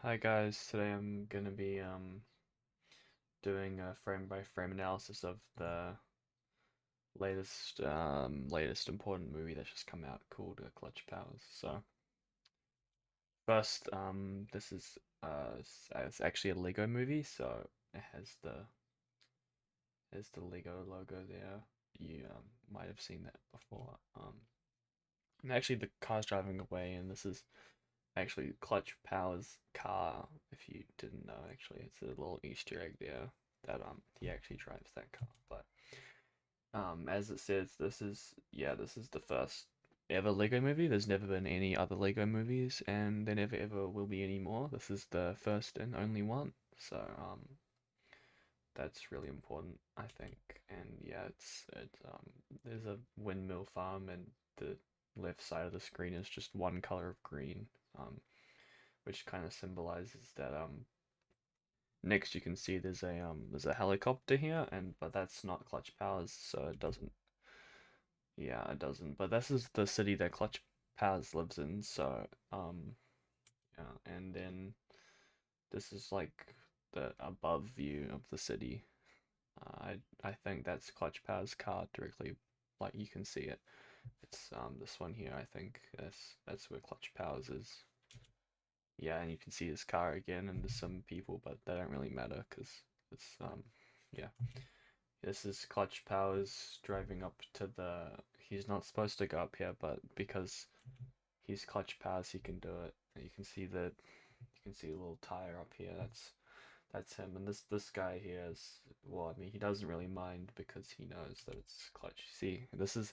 Hi guys, today I'm gonna be doing a frame by frame analysis of the latest important movie that's just come out called Clutch Powers. So first, this is it's actually a Lego movie, so it has the Lego logo there. You might have seen that before. And actually the car's driving away, and this is actually Clutch Powers' car. If you didn't know, actually, it's a little Easter egg there that he actually drives that car. But as it says, this is the first ever Lego movie. There's never been any other Lego movies, and there never ever will be any more. This is the first and only one. So that's really important, I think. And yeah, it's there's a windmill farm, and the left side of the screen is just one color of green. Which kind of symbolizes that next you can see there's a helicopter here, and but that's not Clutch Powers, so it doesn't. Yeah, it doesn't. But this is the city that Clutch Powers lives in, so yeah. And then this is like the above view of the city. I think that's Clutch Powers' car directly, like you can see it. It's this one here. I think that's where Clutch Powers is. Yeah, and you can see his car again, and there's some people, but they don't really matter because it's yeah. This is Clutch Powers driving up to the. He's not supposed to go up here, but because he's Clutch Powers, he can do it. You can see a little tire up here. That's him, and this guy here is, well, I mean, he doesn't really mind because he knows that it's Clutch. See, this is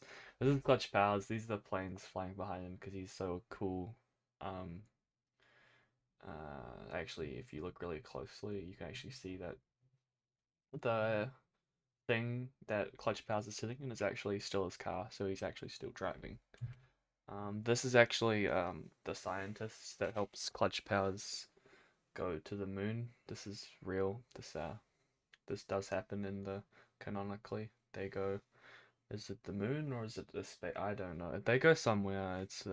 Clutch Powers. These are the planes flying behind him because he's so cool. Um, Actually, if you look really closely, you can actually see that the thing that Clutch Powers is sitting in is actually still his car, so he's actually still driving. This is actually the scientist that helps Clutch Powers go to the moon. This is real. This does happen in the canonically. They go. Is it the moon or is it the space? I don't know. They go somewhere. It's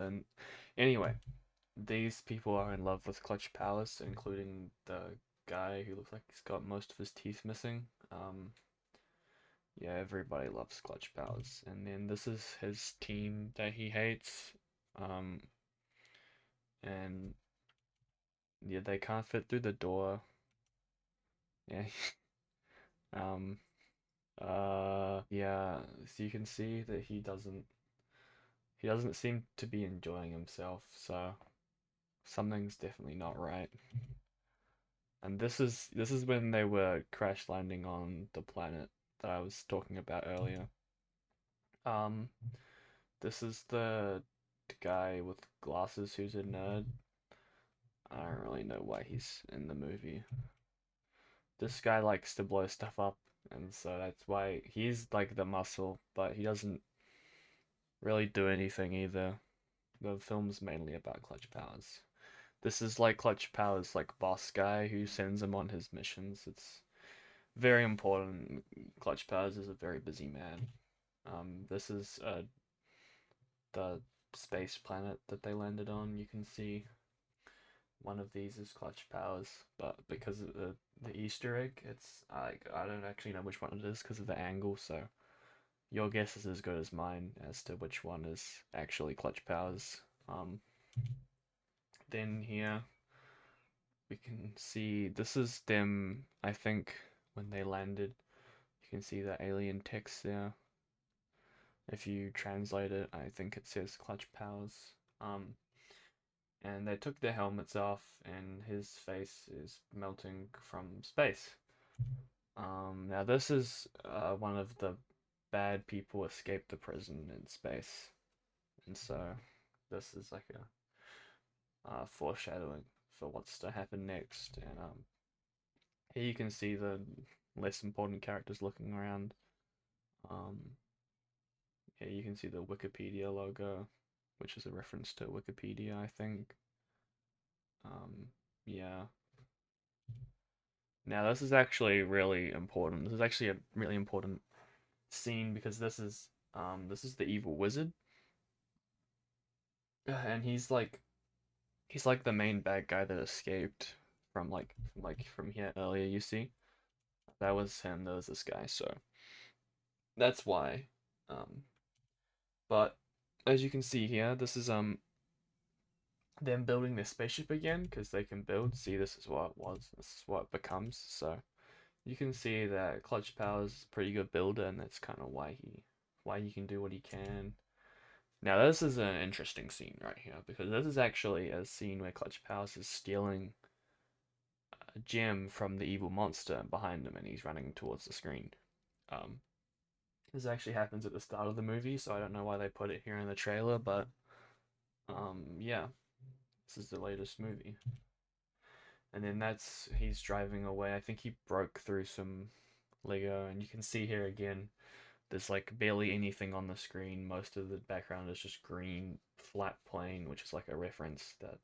anyway. These people are in love with Clutch Powers, including the guy who looks like he's got most of his teeth missing. Yeah, everybody loves Clutch Powers. And then this is his team that he hates. Um, and yeah, they can't fit through the door. Yeah. um, yeah, so you can see that he doesn't seem to be enjoying himself, so something's definitely not right. And this is when they were crash landing on the planet that I was talking about earlier. Um, this is the guy with glasses who's a nerd. I don't really know why he's in the movie. This guy likes to blow stuff up, and so that's why he's like the muscle, but he doesn't really do anything either. The film's mainly about Clutch Powers. This is like Clutch Powers' like boss guy who sends him on his missions. It's very important. Clutch Powers is a very busy man. This is the space planet that they landed on. You can see one of these is Clutch Powers, but because of the Easter egg, it's I don't actually know which one it is because of the angle. So your guess is as good as mine as to which one is actually Clutch Powers. Um, then here we can see this is them. I think when they landed, you can see the alien text there. If you translate it, I think it says Clutch Powers. And they took their helmets off, and his face is melting from space. Now this is one of the bad people escaped the prison in space, and so this is like a foreshadowing for what's to happen next. And here you can see the less important characters looking around. Um, Here you can see the Wikipedia logo, which is a reference to Wikipedia, I think. Yeah. Now this is actually really important. This is actually a really important scene because this is the evil wizard, and he's like the main bad guy that escaped. from here earlier, you see, that was him. There was this guy. So that's why. Um, but as you can see here, this is them building their spaceship again because they can build. See, this is what it was. This is what it becomes. So you can see that Clutch Powers a pretty good builder, and that's kind of why he can do what he can. Now this is an interesting scene right here because this is actually a scene where Clutch Powers is stealing a gem from the evil monster behind him, and he's running towards the screen. Um, this actually happens at the start of the movie, so I don't know why they put it here in the trailer, but yeah, this is the latest movie. And then that's he's driving away. I think he broke through some Lego, and you can see here again, there's like barely anything on the screen. Most of the background is just green, flat plane, which is like a reference that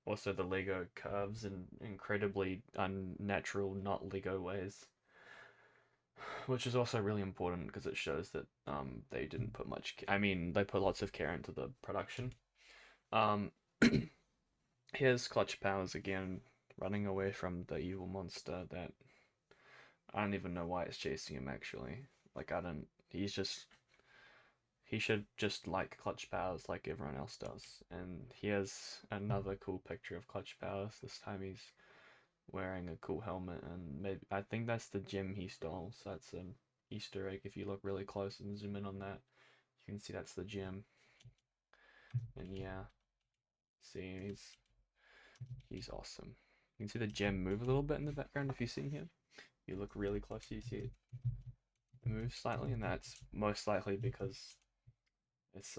also the Lego curves in incredibly unnatural, not Lego ways. Which is also really important because it shows that they didn't put much. I mean, they put lots of care into the production. Um, Here's Clutch Powers again, running away from the evil monster that I don't even know why it's chasing him actually. Like I don't. He's just. He should just like Clutch Powers like everyone else does. And here's another cool picture of Clutch Powers. This time he's wearing a cool helmet, and maybe I think that's the gem he stole. So that's an Easter egg. If you look really close and zoom in on that, you can see that's the gem. And yeah, see he's awesome. You can see the gem move a little bit in the background if you see him. You look really close, you see it move slightly, and that's most likely because it's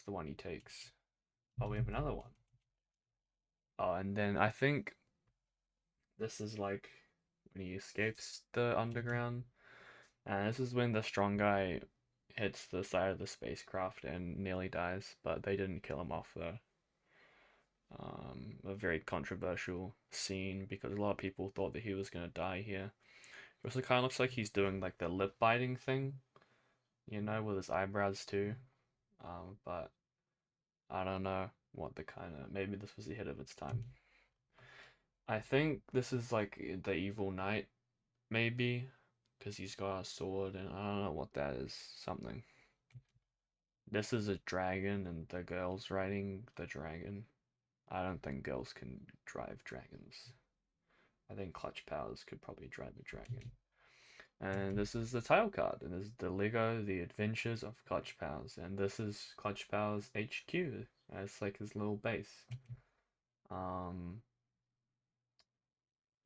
the one he takes. Oh, we have another one. Oh, and then I think this is like when he escapes the underground. And this is when the strong guy hits the side of the spacecraft and nearly dies, but they didn't kill him off though. A very controversial scene because a lot of people thought that he was gonna die here. It also kind of looks like he's doing like the lip biting thing, you know, with his eyebrows too. But I don't know what the kind of maybe this was ahead of its time. I think this is like the evil knight, maybe, because he's got a sword and I don't know what that is. Something. This is a dragon and the girl's riding the dragon. I don't think girls can drive dragons. I think Clutch Powers could probably drive a dragon. And this is the title card, and this is the Lego The Adventures of Clutch Powers, and this is Clutch Powers HQ. It's like his little base. Um,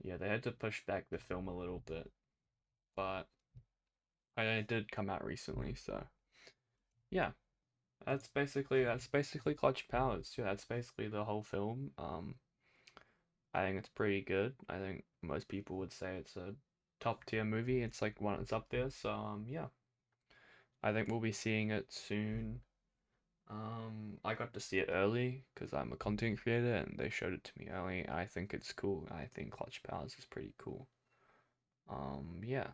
yeah, they had to push back the film a little bit, but it did come out recently, so yeah. That's basically Clutch Powers. Yeah, that's basically the whole film. I think it's pretty good. I think most people would say it's a top tier movie. It's like one it's up there. So yeah, I think we'll be seeing it soon. I got to see it early because I'm a content creator and they showed it to me early. I think it's cool. I think Clutch Powers is pretty cool. Yeah.